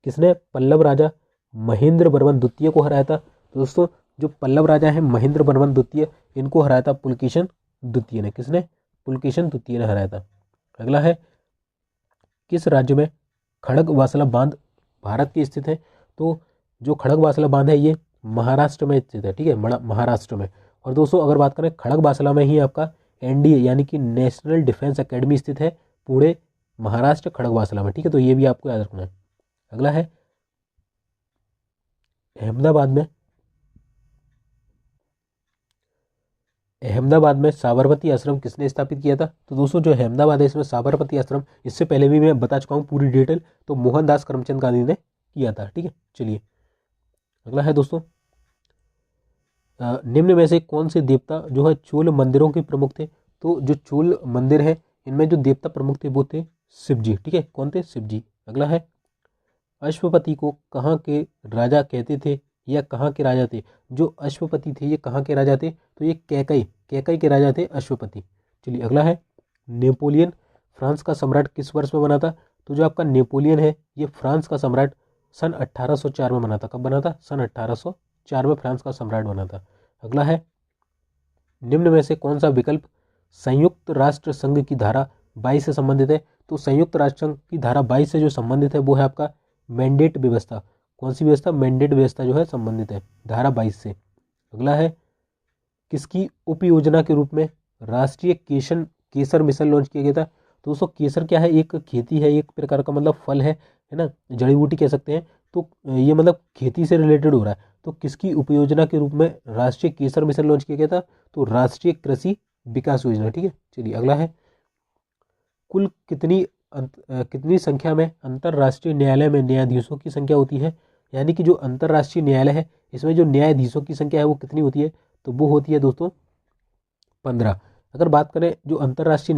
किसने पल्लव राजा महेंद्र वर्मन द्वितीय को हराया था? तो दोस्तों जो पल्लव राजा है महेंद्र वर्मन द्वितीय, इनको हराया था पुलकेशन द्वितीय ने। किसने? पुलकेशन द्वितीय ने हराया था। अगला है किस राज्य में खड़गवासला बांध भारत की स्थित है? तो जो खड़गवासला बांध है ये महाराष्ट्र में स्थित है। ठीक है, महाराष्ट्र में। और दोस्तों अगर बात करें खड़गवासला में ही आपका एनडीए यानी कि नेशनल डिफेंस एकेडमी स्थित है, पुणे महाराष्ट्र खड़गवासला में, ठीक है। तो ये भी आपको याद रखना है। अगला है अहमदाबाद में साबरमती आश्रम किसने स्थापित किया था? तो दोस्तों जो अहमदाबाद है इसमें साबरमती आश्रम, इससे पहले भी मैं बता चुका हूँ पूरी डिटेल, तो मोहनदास करमचंद गांधी ने किया था, ठीक है। चलिए अगला है दोस्तों, निम्न में से कौन से देवता जो है चोल मंदिरों के प्रमुख थे? तो जो चोल मंदिर है इनमें जो देवता प्रमुख थे वो थे शिव जी, ठीक है। कौन थे? शिव जी। अगला है अश्वपति को कहाँ के राजा कहते थे या कहाँ के राजा थे? जो अश्वपति थे ये कहाँ के राजा थे? तो ये कैकई के राजा थे अश्वपति। चलिए अगला है नेपोलियन फ्रांस का सम्राट किस वर्ष में बना था? तो जो आपका नेपोलियन है ये फ्रांस का सम्राट सन 1804 में बना था। कब बना था? सन 1804 में फ्रांस का सम्राट बना था। अगला है निम्न में से कौन सा विकल्प संयुक्त राष्ट्र संघ की धारा 22 से संबंधित है? तो संयुक्त राष्ट्र संघ की धारा 22 से जो संबंधित है वो है आपका मैंडेट व्यवस्था। कौन सी व्यवस्था? मैंडेट व्यवस्था जो है संबंधित है धारा 22 से। अगला है किसकी उप योजना के रूप में राष्ट्रीय केसर मिशन लॉन्च किया गया था? तो दोस्तों केसर क्या है? एक खेती है, एक प्रकार का मतलब फल है ना, जड़ी बूटी कह सकते हैं। तो ये मतलब खेती से रिलेटेड हो रहा है। तो किसकी उपयोजना के रूप में राष्ट्रीय केसर मिशन लॉन्च किया गया था? तो राष्ट्रीय कृषि विकास योजना, ठीक है। चलिए अगला है कुल कितनी संख्या में अंतर्राष्ट्रीय न्यायालय में न्यायाधीशों की संख्या होती है? यानी कि जो अंतर्राष्ट्रीय न्यायालय है इसमें जो न्यायाधीशों की संख्या है वो कितनी होती है? तो वो होती है दोस्तों 15। अगर बात करें जो अंतर्राष्ट्रीय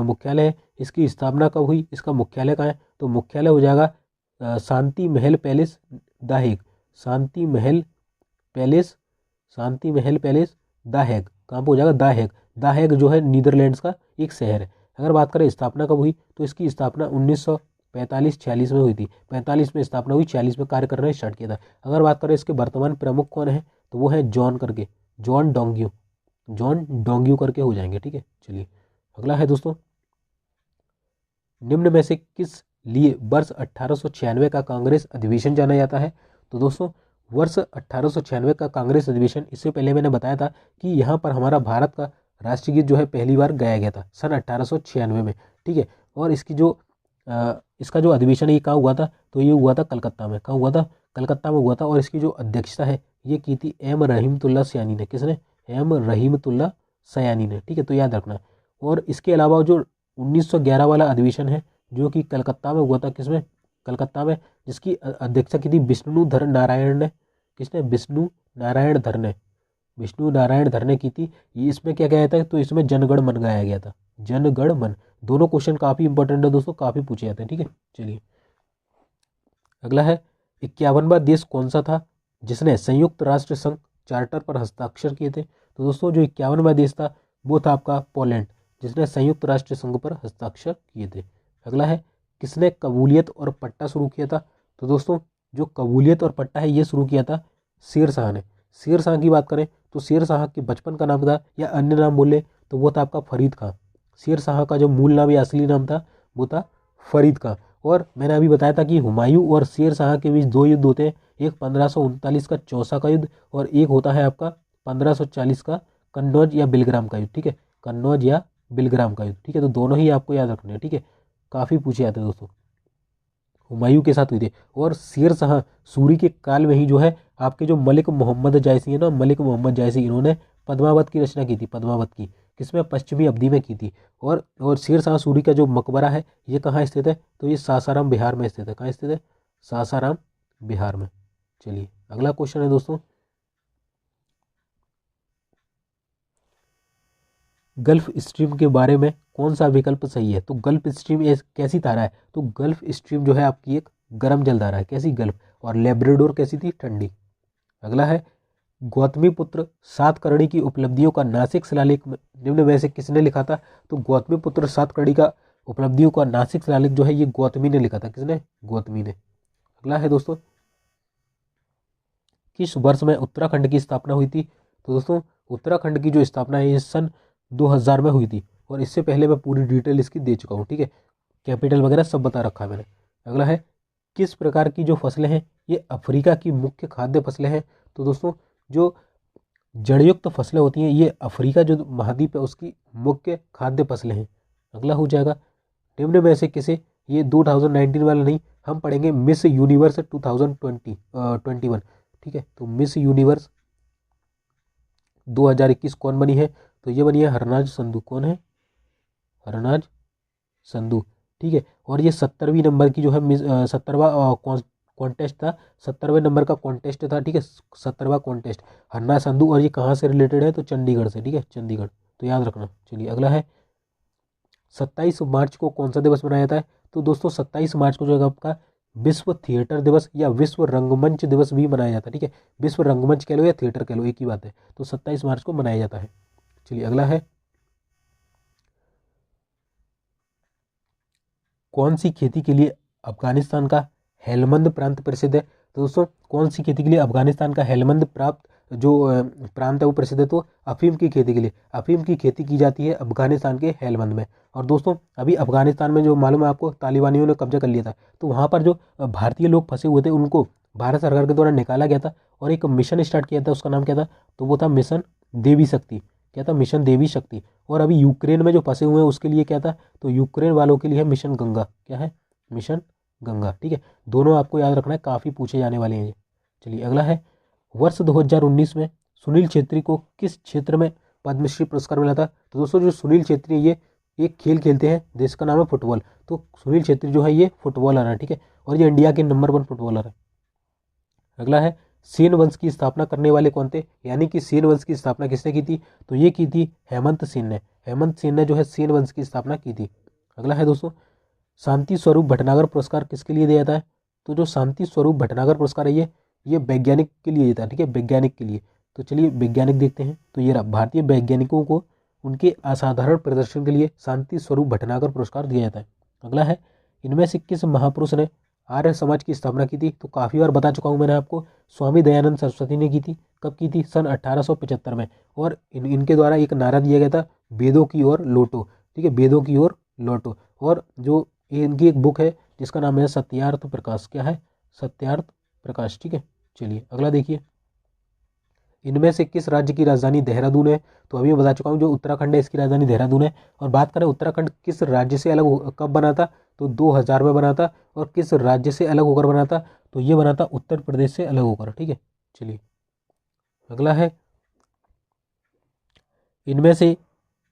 मुख्यालय है इसकी स्थापना कब हुई, इसका मुख्यालय कहाँ है? तो मुख्यालय हो जाएगा शांति महल palace the Hague. Shanti Mahal palace the Hague कहाँ पर हो जाएगा? The Hague. द हेग जो है नीदरलैंड्स का एक शहर है। अगर बात करें स्थापना कब हुई तो इसकी स्थापना 1945-46 में हुई थी। 45 में स्थापना हुई, 46 में कार्य करना स्टार्ट किया था। अगर बात करें इसके वर्तमान प्रमुख कौन है तो वो है जॉन डोंग्यू करके हो जाएंगे, ठीक है। चलिए अगला है दोस्तों निम्न में से किस लिए वर्ष 1896 का कांग्रेस अधिवेशन जाना जाता है? तो दोस्तों वर्ष 1896 का कांग्रेस अधिवेशन, इससे पहले मैंने बताया था कि यहाँ पर हमारा भारत का राष्ट्रगीत जो है पहली बार गाया गया था सन 1896 में, ठीक है। और इसका जो अधिवेशन है ये कहाँ हुआ था? तो ये हुआ था कलकत्ता में। कहाँ हुआ था? कलकत्ता में हुआ था। और इसकी जो अध्यक्षता है ये की थी एम रहीमतुल्ला सयानी ने। किसने? एम रहीमतुल्ला सयानी ने, ठीक है। तो याद रखना। और इसके अलावा जो 1911 वाला अधिवेशन है जो कि कलकत्ता में हुआ था, किसमें? कलकत्ता में, जिसकी अध्यक्षता की थी विष्णुधर नारायण ने। किसने? विष्णु नारायण धर ने की थी। ये इसमें क्या गाया था? तो इसमें जनगण मन गाया गया था। जनगण मन। दोनों क्वेश्चन काफी इंपॉर्टेंट है दोस्तों, काफी पूछे जाते हैं, ठीक है। चलिए अगला है 51वां देश कौन सा था जिसने संयुक्त राष्ट्र संघ चार्टर पर हस्ताक्षर किए थे? तो दोस्तों जो 51वां देश था वो था आपका पोलैंड, जिसने संयुक्त राष्ट्र संघ पर हस्ताक्षर किए थे। अगला है किसने कबूलियत और पट्टा शुरू किया था? तो दोस्तों जो कबूलियत और पट्टा है ये शुरू किया था शेर शाह ने। शेर शाह की बात करें तो शेर शाह के बचपन का नाम था या अन्य नाम बोले तो वो था आपका फरीद खां। शेर शाह का जो मूल नाम या असली नाम था वो था फरीद खां। और मैंने अभी बताया था कि हुमायूं और शेर शाह के बीच 2 युद्ध होते हैं, एक 1539 का चौसा का युद्ध और एक होता है आपका 1540 का कन्नौज या बिलग्राम का युद्ध, ठीक है। कन्नौज या बिलग्राम का युद्ध, ठीक है। तो दोनों ही आपको याद रखने हैं, ठीक है। काफ़ी पूछे जाते हैं दोस्तों। हुमायूं के साथ हुई थी। और शेर शाह सूरी के काल में ही जो है आपके जो मलिक मोहम्मद जायसी है ना, मलिक मोहम्मद जायसी, इन्होंने पद्मावत की रचना की थी। पद्मावत की किसमें? पश्चिमी अवधि में की थी। और शेर शाह सूरी का जो मकबरा है ये कहाँ स्थित है? तो ये सासाराम बिहार में स्थित है। कहाँ स्थित है? सासाराम बिहार में। चलिए अगला क्वेश्चन है दोस्तों, गल्फ स्ट्रीम के बारे में कौन सा विकल्प सही है? तो गल्फ स्ट्रीम एक कैसी धारा है? तो गल्फ स्ट्रीम जो है आपकी एक गर्म जल धारा है। कैसी? गल्फ। और लेब्राडोर कैसी थी? ठंडी। अगला है गौतमीपुत्र सातकर्णी की उपलब्धियों का नासिक शिलालेख निम्न में से किसने लिखा था? तो गौतमीपुत्र सातकर्णी का उपलब्धियों का नासिक शिलालेख जो है ये गौतमी ने लिखा था। किसने? गौतमी ने। अगला है दोस्तों किस वर्ष में उत्तराखंड की स्थापना हुई थी? तो दोस्तों उत्तराखंड की जो स्थापना है ये सन 2000 में हुई थी। और इससे पहले मैं पूरी डिटेल इसकी दे चुका हूँ, ठीक है। कैपिटल वगैरह सब बता रखा है मैंने। अगला है किस प्रकार की जो फसलें हैं ये अफ्रीका की मुख्य खाद्य फसलें हैं? तो दोस्तों जो जड़युक्त फसलें होती हैं, ये अफ्रीका जो महाद्वीप है उसकी मुख्य खाद्य फसलें हैं। अगला हो जाएगा निम्न में से किसे, ये 2019 वाला नहीं, हम पढ़ेंगे मिस यूनिवर्स 2021। ठीक है, तो मिस यूनिवर्स 2021 कौन बनी है, तो ये बनी है हरनाज संधू। कौन है, हरनाज संधू। ठीक है, और ये 70वीं नंबर की जो है 70वां कॉन्टेस्ट था, 70वें नंबर का कॉन्टेस्ट था। ठीक है, 70वां कॉन्टेस्ट हरनाज संधू, और ये कहाँ से रिलेटेड है, तो चंडीगढ़ से। ठीक है, चंडीगढ़, तो याद रखना। चलिए अगला है 27 मार्च को कौन सा दिवस मनाया जाता है, तो दोस्तों 27 मार्च को जो है आपका विश्व थिएटर दिवस या विश्व रंगमंच दिवस भी मनाया जाता है। ठीक है, विश्व रंगमंच कह लो या थिएटर कह लो, एक ही बात है। तो 27 मार्च को मनाया जाता है। चलिए अगला है कौन सी खेती के लिए अफगानिस्तान का हेलमंद प्रांत प्रसिद्ध है, तो दोस्तों कौन सी खेती के लिए अफगानिस्तान का हेलमंद जो प्रांत है वो प्रसिद्ध है, तो अफीम की खेती के लिए। अफीम की खेती की जाती है अफगानिस्तान के हेलमंद में। और दोस्तों अभी अफगानिस्तान में जो मालूम है आपको, तालिबानियों ने कब्जा कर लिया था, तो वहाँ पर जो भारतीय लोग फंसे हुए थे उनको भारत सरकार के द्वारा निकाला गया था और एक मिशन स्टार्ट किया था। उसका नाम क्या था, तो वो था मिशन देवी शक्ति। क्या था, मिशन देवी शक्ति। और अभी यूक्रेन में जो फंसे हुए हैं उसके लिए क्या था, तो यूक्रेन वालों के लिए है मिशन गंगा। क्या है, मिशन गंगा। ठीक है, दोनों आपको याद रखना है, काफ़ी पूछे जाने वाले हैं ये। चलिए अगला है वर्ष 2019 में सुनील छेत्री को किस क्षेत्र में पद्मश्री पुरस्कार मिला था, तो दोस्तों जो सुनील छेत्री ये एक खेल खेलते हैं जिसका नाम है फुटबॉल। तो सुनील छेत्री जो है ये फुटबॉलर है। ठीक है, और ये इंडिया के नंबर 1 फुटबॉलर है। अगला है सेन वंश की स्थापना करने वाले कौन थे, यानी कि सेन वंश की स्थापना किसने की थी, तो ये की थी हेमंत सेन ने। हेमंत सेन ने जो है सेन वंश की स्थापना की थी। अगला है दोस्तों शांति स्वरूप भटनागर पुरस्कार किसके लिए दिया जाता है, तो जो शांति स्वरूप भटनागर पुरस्कार है ये वैज्ञानिक के लिए देता है। ठीक है, वैज्ञानिक के लिए। तो चलिए वैज्ञानिक देखते हैं, तो ये रहा भारतीय वैज्ञानिकों को उनके असाधारण प्रदर्शन के लिए शांति स्वरूप भटनागर पुरस्कार दिया जाता है। अगला है इनमें से किस महापुरुष ने आर्य समाज की स्थापना की थी, तो काफ़ी बार बता चुका हूँ मैंने आपको, स्वामी दयानंद सरस्वती ने की थी। कब की थी, सन 1875 में। और इनके द्वारा एक नारा दिया गया था, वेदों की ओर लौटो। ठीक है, वेदों की ओर लौटो। और जो इनकी एक बुक है जिसका नाम है सत्यार्थ प्रकाश। क्या है, सत्यार्थ प्रकाश। ठीक है, चलिए अगला देखिए इनमें से किस राज्य की राजधानी देहरादून है, तो अभी मैं बता चुका हूँ जो उत्तराखंड है इसकी राजधानी देहरादून है। और बात करें उत्तराखंड किस राज्य से अलग कब बना था, तो 2000 में बना था। और किस राज्य से अलग होकर बना था, तो ये बना था उत्तर प्रदेश से अलग होकर। ठीक है, चलिए अगला है इनमें से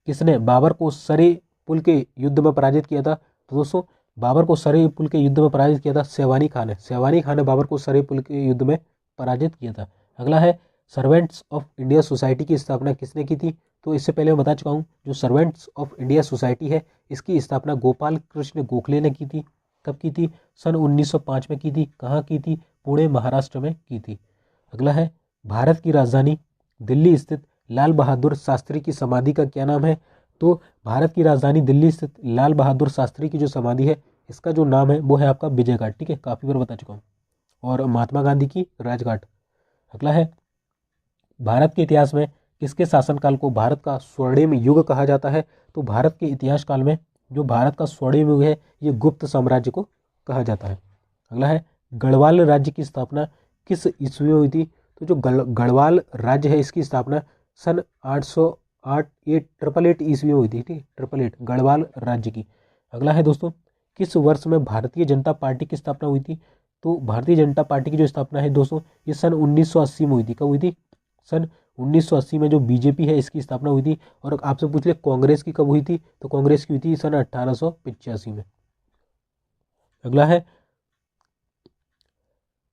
किसने बाबर को सरे पुल के युद्ध में पराजित किया था, तो दोस्तों बाबर को सरे पुल के युद्ध में पराजित किया था सेवानी खान ने। सेवानी खान ने बाबर को सरे पुल के युद्ध में पराजित किया था। अगला है सर्वेंट्स ऑफ इंडिया सोसाइटी की स्थापना किसने की थी, तो इससे पहले मैं बता चुका हूँ जो सर्वेंट्स ऑफ इंडिया सोसाइटी है इसकी स्थापना गोपाल कृष्ण गोखले ने की थी। कब की थी, सन 1905 में की थी। कहाँ की थी, पुणे महाराष्ट्र में की थी। अगला है भारत की राजधानी दिल्ली स्थित लाल बहादुर शास्त्री की समाधि का क्या नाम है, तो भारत की राजधानी दिल्ली स्थित लाल बहादुर शास्त्री की जो समाधि है इसका जो नाम है वो है आपका विजय घाट। ठीक है, काफ़ी बार बता चुका हूँ। और महात्मा गांधी की राजघाट। अगला है भारत के इतिहास में किसके शासनकाल को भारत का स्वर्णिम युग कहा जाता है, तो भारत के इतिहास काल में जो भारत का स्वर्णिम युग है ये गुप्त साम्राज्य को कहा जाता है। अगला है गढ़वाल राज्य की स्थापना किस ईस्वी में हुई थी, तो जो गढ़वाल राज्य है इसकी स्थापना सन 808 888 ईस्वी में हुई थी। ठीक है, 888 गढ़वाल राज्य की। अगला है दोस्तों किस वर्ष में भारतीय जनता पार्टी की स्थापना हुई थी, तो भारतीय जनता पार्टी की जो स्थापना है दोस्तों ये सन 1980 में हुई थी। कब हुई थी, सन 1980 में जो बीजेपी है इसकी स्थापना हुई थी। और आपसे पूछ ले कांग्रेस की कब हुई थी, तो कांग्रेस की हुई थी सन 1885 में। अगला है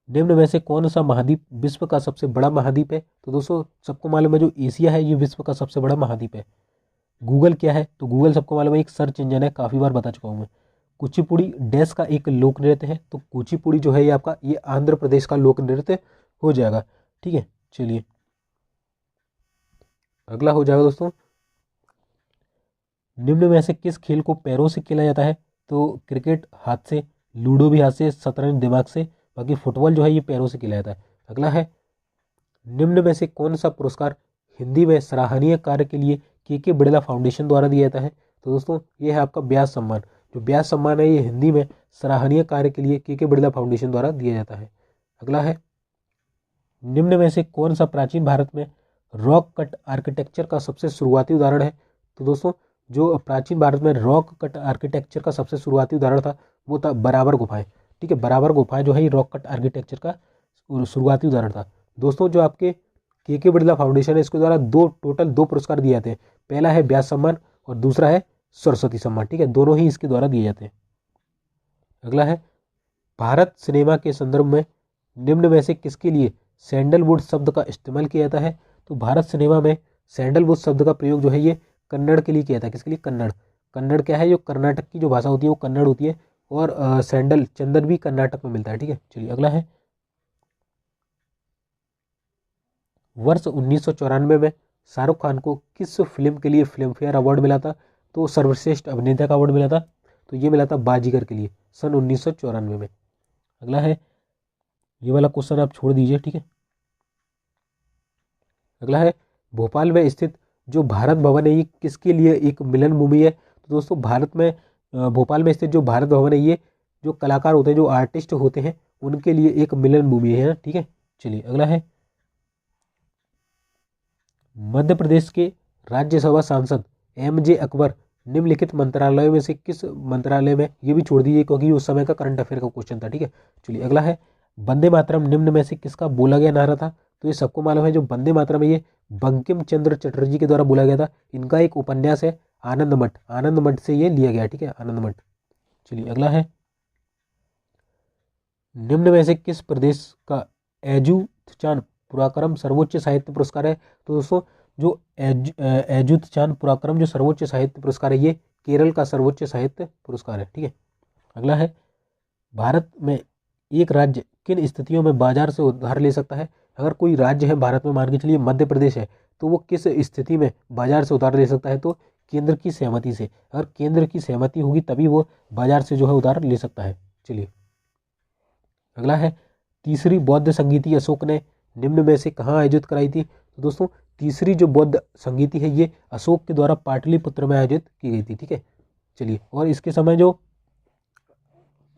निम्न में से कौन सा महाद्वीप विश्व का सबसे बड़ा महाद्वीप है, तो दोस्तों सबको मालूम है जो एशिया है ये विश्व का सबसे बड़ा महाद्वीप है। गूगल क्या है, तो गूगल सबको मालूम है एक सर्च इंजन है, काफ़ी बार बता चुका हूँ मैं। कुचिपुड़ी डैश का एक लोक नृत्य है, तो कुचिपुड़ी जो है ये आपका ये आंध्र प्रदेश का लोक नृत्य हो जाएगा। ठीक है, चलिए अगला हो जाएगा दोस्तों निम्न में से किस खेल को पैरों से खेला जाता है, तो क्रिकेट हाथ से, लूडो भी हाथ से, शतरंज दिमाग से, बाकी फुटबॉल जो है ये पैरों से खेला जाता है। अगला है निम्न में से कौन सा पुरस्कार हिंदी में सराहनीय कार्य के लिए के बिड़ला फाउंडेशन द्वारा दिया जाता है, तो दोस्तों ये है आपका व्यास सम्मान। जो व्यास सम्मान है ये हिंदी में सराहनीय कार्य के लिए के बिड़ला फाउंडेशन द्वारा दिया जाता है। अगला है निम्न में से कौन सा प्राचीन भारत में रॉक कट आर्किटेक्चर का सबसे शुरुआती उदाहरण है? तो दोस्तों जो प्राचीन भारत में रॉक कट आर्किटेक्चर का सबसे शुरुआती उदाहरण था वो था बराबर गुफाएं। ठीक है, बराबर गुफाएं जो है ये रॉक कट आर्किटेक्चर का शुरुआती उदाहरण था। दोस्तों जो आपके के बिरला फाउंडेशन है इसके द्वारा टोटल दो पुरस्कार दिए जाते हैं। पहला है व्यास सम्मान और दूसरा है सरस्वती सम्मान। ठीक है, दोनों ही इसके द्वारा दिए जाते हैं। अगला है भारत सिनेमा के संदर्भ में निम्न में से किसके लिए सैंडलवुड शब्द का इस्तेमाल किया जाता है? तो भारत सिनेमा में सैंडलवुड शब्द का प्रयोग जो है ये कन्नड़ के लिए किया जाता है। किसके लिए? कन्नड़। कन्नड़ क्या है? जो कर्नाटक की जो भाषा होती है वो कन्नड़ होती है और सैंडल चंदन भी कर्नाटक में मिलता है। ठीक है, चलिए अगला है वर्ष 1994 में शाहरुख खान को किस फिल्म के लिए फिल्म फेयर अवार्ड मिला था? तो सर्वश्रेष्ठ अभिनेता का अवार्ड मिला था। तो ये मिला था बाजीगर के लिए सन 1994 में। अगला है, ये वाला क्वेश्चन आप छोड़ दीजिए। ठीक है, अगला है भोपाल में स्थित जो भारत भवन है ये किसके लिए एक मिलन भूमि है? तो दोस्तों भारत में भोपाल में स्थित जो भारत भवन है ये जो कलाकार होते हैं, जो आर्टिस्ट होते हैं, उनके लिए एक मिलन भूमि है। ठीक है, चलिए अगला है मध्य प्रदेश के राज्यसभा सांसद एम.जे. अकबर निम्नलिखित मंत्रालयों में से किस मंत्रालय में, ये भी छोड़ दीजिए क्योंकि उस समय का करंट अफेयर का क्वेश्चन था। ठीक है, चलिए अगला है वंदे मातरम निम्न में से किसका बोला गया नारा था? तो ये सबको मालूम है जो वंदे मातरम है ये बंकिम चंद्र चटर्जी के द्वारा बोला गया था। इनका एक उपन्यास है आनंद मठ, आनंद मठ से ये लिया गया। ठीक है, आनंद मठ। चलिए अगला है निम्न में से किस प्रदेश का एजुथचान पुरस्कार सर्वोच्च साहित्य पुरस्कार है? तो दोस्तों जो एजुथचान पुरस्कार जो सर्वोच्च साहित्य पुरस्कार है ये केरल का सर्वोच्च साहित्य पुरस्कार है। ठीक है, अगला है भारत में एक राज्य किन स्थितियों में बाजार से उधार ले सकता है? अगर कोई राज्य है भारत में, मान के चलिए मध्य प्रदेश है, तो वो किस स्थिति में बाजार से उधार ले सकता है? तो केंद्र की सहमति से। अगर केंद्र की सहमति होगी तभी वो बाजार से जो है उधार ले सकता है। चलिए अगला है तीसरी बौद्ध संगीति अशोक ने निम्न में से कहाँ आयोजित कराई थी? तो दोस्तों तीसरी जो बौद्ध संगीति है ये अशोक के द्वारा पाटलिपुत्र में आयोजित की गई थी। ठीक है, चलिए और इसके समय जो,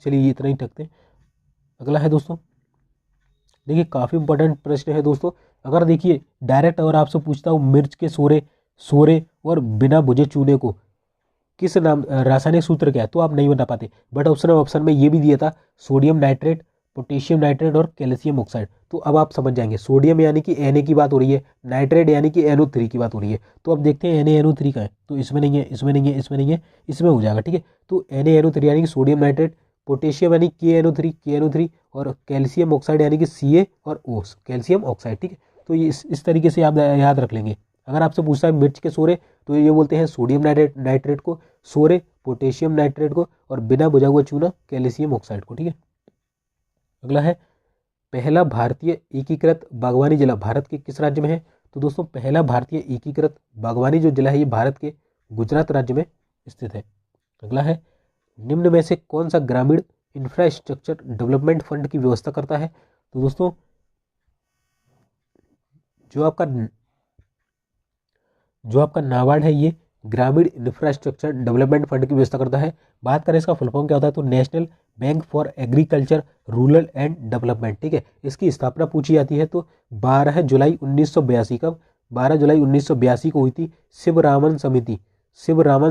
चलिए ये इतना ही रखते हैं। अगला है दोस्तों, देखिए काफ़ी इंपॉर्टेंट प्रश्न है दोस्तों। अगर देखिए डायरेक्ट अगर आपसे पूछता हूँ मिर्च के सोरे सोरे और बिना भुजे चूने को किस नाम रासायनिक सूत्र क्या है, तो आप नहीं बता पाते। बट ऑप्शन में ये भी दिया था सोडियम नाइट्रेट, पोटेशियम नाइट्रेट और कैल्शियम ऑक्साइड। तो अब आप समझ जाएंगे सोडियम यानी कि Na की बात हो रही है, नाइट्रेट यानी कि NO3 की बात हो रही है। तो अब देखते हैं NaNO3 का है, तो इसमें नहीं है, इसमें नहीं है, इसमें नहीं है, इसमें हो जाएगा। ठीक है, तो NaNO3 यानी कि सोडियम नाइट्रेट, पोटेशियम यानी KNO3 और कैल्शियम ऑक्साइड यानी कि Ca और O कैल्शियम ऑक्साइड। ठीक है, तो ये इस तरीके से आप याद रख लेंगे। अगर आपसे पूछता है मिर्च के सोरे तो ये बोलते हैं सोडियम नाइट्रेट को, सोरे पोटेशियम नाइट्रेट को और बिना बुझा हुआ चूना कैल्शियम ऑक्साइड को। ठीक है, अगला है पहला भारतीय एकीकृत बागवानी जिला भारत के किस राज्य में है? तो दोस्तों पहला भारतीय एकीकृत बागवानी जो जिला है ये भारत के गुजरात राज्य में स्थित है। अगला है निम्न में से कौन सा ग्रामीण इंफ्रास्ट्रक्चर डेवलपमेंट फंड की व्यवस्था करता है? तो दोस्तों जो आपका नाबार्ड है ये ग्रामीण इंफ्रास्ट्रक्चर डेवलपमेंट फंड की व्यवस्था करता है। बात करें इसका फुल फॉर्म क्या होता है, तो national bank for agriculture rural and development. ठीक है, इसकी स्थापना पूछी जाती है तो 12 जुलाई 1982 कब 12 जुलाई 1982 को हुई थी शिवरामन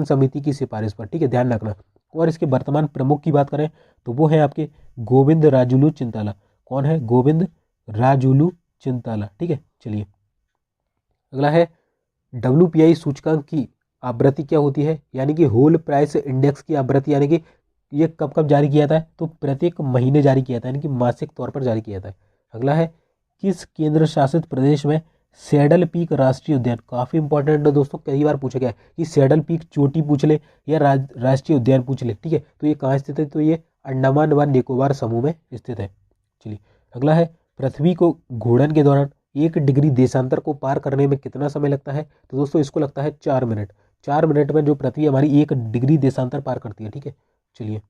समिति की सिफारिश पर। ठीक है, ध्यान रखना। और इसके वर्तमान प्रमुख की बात करें तो वो है आपके गोविंद राजुलू चिंताला। कौन है? गोविंद राजुलू चिंताला। ठीक है, चलिए अगला है WPI सूचकांक की आवृत्ति क्या होती है, यानी कि होल प्राइस इंडेक्स की आवृत्ति, यानी कि ये कब कब जारी किया जाता है? तो प्रत्येक महीने जारी किया जाता है, यानी कि मासिक तौर पर जारी किया जाता है। अगला है किस केंद्र शासित प्रदेश में सैडल पीक राष्ट्रीय उद्यान, काफी इंपॉर्टेंट है दोस्तों, कई बार पूछा गया है कि सैडल पीक चोटी पूछ ले या राष्ट्रीय उद्यान पूछ ले। ठीक है, तो ये कहाँ स्थित है? तो ये अंडमान व निकोबार समूह में स्थित है। चलिए अगला है पृथ्वी को घूर्णन के दौरान 1 डिग्री देशांतर को पार करने में कितना समय लगता है? तो दोस्तों इसको लगता है 4 मिनट। 4 मिनट में जो पृथ्वी हमारी 1 डिग्री देशांतर पार करती है। ठीक है, चलिए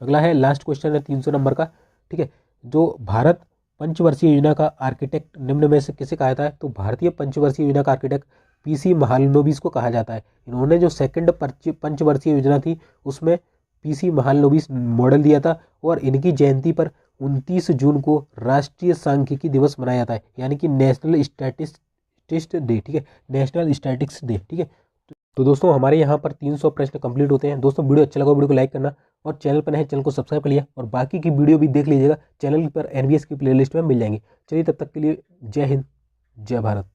अगला है लास्ट क्वेश्चन है 300 नंबर का। ठीक है, जो भारत पंचवर्षीय योजना का आर्किटेक्ट निम्न में से किसे कहा जाता है? तो भारतीय पंचवर्षीय योजना का आर्किटेक्ट PC महालनोबिस को कहा जाता है। इन्होंने जो सेकंड पंचवर्षीय योजना थी उसमें PC महालनोबिस मॉडल दिया था और इनकी जयंती पर 29 जून को राष्ट्रीय सांख्यिकी दिवस मनाया जाता है, यानी कि नेशनल स्टैटिस्टिक्स डे, ठीक है, नेशनल स्टैटिस्टिक्स डे, ठीक है। तो दोस्तों हमारे यहाँ पर 300 प्रश्न कंप्लीट होते हैं। दोस्तों वीडियो अच्छा लगा वीडियो को लाइक करना, और चैनल पर नए चैनल को सब्सक्राइब कर लिया, और बाकी की वीडियो भी देख लीजिएगा, चैनल पर एनवीएस की प्लेलिस्ट में मिल जाएंगी। चलिए तब तक के लिए जय हिंद, जय भारत।